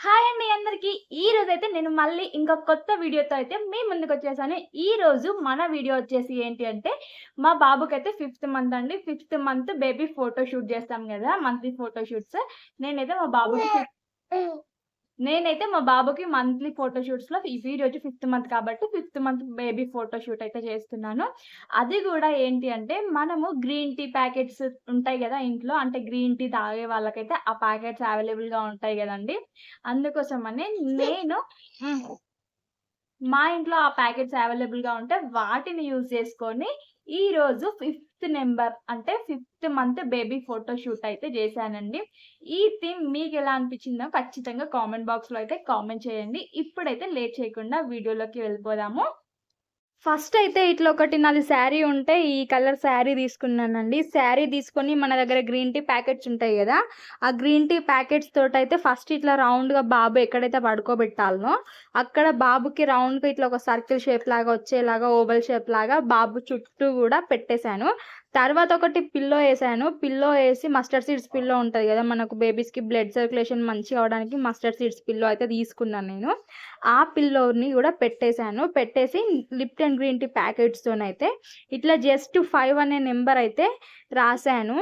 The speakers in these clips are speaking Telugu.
హాయ్ అండి అందరికి. ఈ రోజైతే నేను మళ్ళీ ఇంకో కొత్త వీడియోతో అయితే మీ ముందుకొచ్చేసాను. ఈ రోజు మన వీడియో వచ్చేసి ఏంటి అంటే, మా బాబుకైతే ఫిఫ్త్ మంత్ అండి. Fifth month baby photo shoot చేస్తాం గదా! Monthly photo shoots. నేనైతే మా బాబుకి నేనైతే మా బాబుకి మంత్లీ ఫోటో షూట్స్‌లో ఈరోజు ఫిఫ్త్ మంత్ కాబట్టి, fifth month baby photo shoot అయితే చేస్తున్నాను. అది గూడా ఏంటి అంటే, మనము గ్రీన్ టీ ప్యాకెట్స్ ఉంటాయి గదా ఇంట్లో. అంటే గ్రీన్ టీ తాగే వాళ్ళకైతే ఆ ప్యాకెట్స్ అవైలబుల్‌గా ఉంటాయి గదండీ! అందుకోసమని నేను హ్మ్. మా ఇంట్లో ఆ ప్యాకెట్స్ అవైలబుల్‌గా ఉంటే వాటిని యూజ్ చేసుకొని ఈరోజు ఫిఫ్త్ నంబర్ అంటే fifth month baby photo shoot అయితే చేశానండి. ఈ థీమ్ మీకెలా అనిపించిందో ఖచ్చితంగా కామెంట్ బాక్స్‌లో అయితే కామెంట్ చేయండి. ఇప్పుడైతే లేట్ చేయకుండా వీడియోలోకి వెళ్ళిపోదాము. ఫస్ట్ అయితే ఇట్లా ఒకటి నాది శారీ ఉంటే ఈ కలర్ శారీ తీసుకున్నానండి. శారీ తీసుకొని మన దగ్గర గ్రీన్ టీ ప్యాకెట్స్ ఉంటాయి గదా! ఆ గ్రీన్ టీ ప్యాకెట్స్ తోటైతే ఫస్ట్ ఇట్లా రౌండ్‌గా బాబు ఎక్కడైతే పడుకోబెట్టాలనో అక్కడ బాబుకి రౌండ్‌గా ఇట్లా ఒక సర్కిల్ షేప్ లాగా వచ్చేలాగా ఓవల్ షేప్ లాగా బాబు చుట్టూ గూడా పెట్టేసాను. తర్వాత ఒకటి పిల్లో ఏసాను. పిల్లో ఏసి మస్టర్డ్ సీడ్స్ పిల్లో ఉంటది గదా! మనకు బేబీస్‌కి బ్లడ్ సర్క్యులేషన్ మంచిగా అవ్వడానికి మస్టర్డ్ సీడ్స్ పిల్లో అయితే తీసుకున్నాను నేను. ఆ పిల్లోని గూడా పెట్టేసాను. పెట్టేసి లిప్టన్ గ్రీన్ టీ ప్యాకెట్స్‌తోనైతే ఇట్లా జస్ట్ 5 అనే నంబర్ అయితే రాసాను.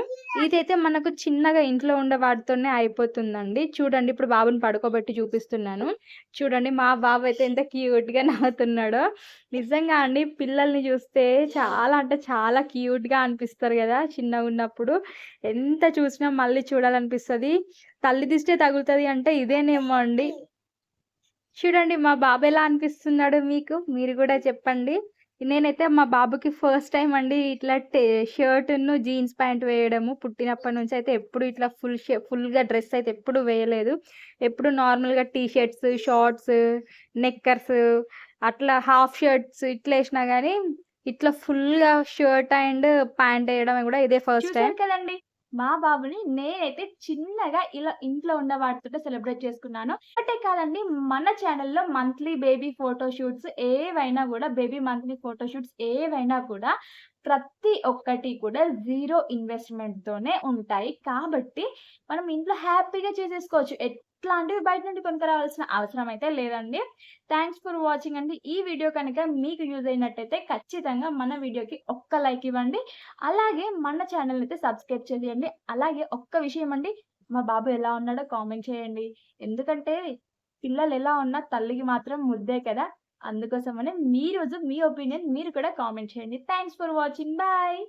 ఇదైతే మనకు చిన్నగా ఇంట్లో ఉండే వాటితోనే అయిపోతుందండి. చూడండి ఇప్పుడు బాబుని పడుకోబెట్టి చూపిస్తున్నాను. చూడండి మా బాబు అయితే ఎంత క్యూట్‌గా నవ్వుతున్నాడో. నిజంగా అండి పిల్లల్ని చూస్తే చాలా అంటే చాలా క్యూట్‌గా అనిపిస్తారు గదా! చిన్నగున్నప్పుడు. ఎంత చూసినా మళ్ళీ చూడాలనిపిస్తది. తల్లి దిష్టే తగులుతది అంటే ఇదేనేమో అండి. చూడండి మా బాబు ఎలా అనిపిస్తున్నాడో మీకు? మీరు గూడా చెప్పండి. నేనైతే మా బాబుకి ఫస్ట్ టైమ్ అండి ఇట్లా షర్టును, జీన్స్ ప్యాంట్ వేయడము. పుట్టినప్పటి నుంచి అయితే ఎప్పుడు ఇట్లా ఫుల్‌గా డ్రెస్ అయితే ఎప్పుడు వేయలేదు. ఎప్పుడు నార్మల్‌గా టీ షర్ట్స్, షార్ట్స్, నెక్కర్స్ అట్లా హాఫ్ షర్ట్స్ ఇట్లేసినా గానీ, ఇట్లా ఫుల్‌గా షర్ట్ అండ్ ప్యాంట్ ఎయడం గూడా ఇదే ఫస్ట్ టైమ్. చూసారు కదండీ! మా బాబుని నేనైతే చిన్నగా ఇలా ఇంట్లో ఉన్న వాటితోటే సెలబ్రేట్ చేసుకున్నాను. ఒకటే కాదండి మన ఛానెల్‌లో మంత్లీ బేబీ ఫోటో షూట్స్ ఏవైనా గూడా బేబీ మంత్లీ ఫోటో షూట్స్ ఏవైనా కూడా ప్రతి ఒక్కటి కూడా జీరో ఇన్వెస్ట్‌మెంట్‌తోనే ఉంటాయి. కాబట్టి మనం ఇంట్లో హ్యాపీగా చేసేసుకోవచ్చు. ఎట్లాంటివి బయట నుండి కొనుక్కరావాల్సిన అవసరం అయితే లేదండి. థాంక్స్ ఫర్ వాచింగ్ అండి. ఈ వీడియో కనుక మీకు యూజ్ అయినట్టయితే ఖచ్చితంగా మన వీడియోకి ఒక్క లైక్ ఇవ్వండి. అలాగే మన ఛానెల్‌ని అయితే సబ్స్క్రైబ్ చేయండి. అలాగే ఒక్క విషయం అండి, మా బాబు ఎలా ఉన్నాడో కామెంట్ చేయండి. ఎందుకంటే పిల్లలెలా ఉన్నా తల్లికి మాత్రం ముద్దే కదా! అందుకోసమనే మీ ఒపీనియన్ మీరు కూడా కామెంట్ చేయండి. Thanks for watching. బాయ్.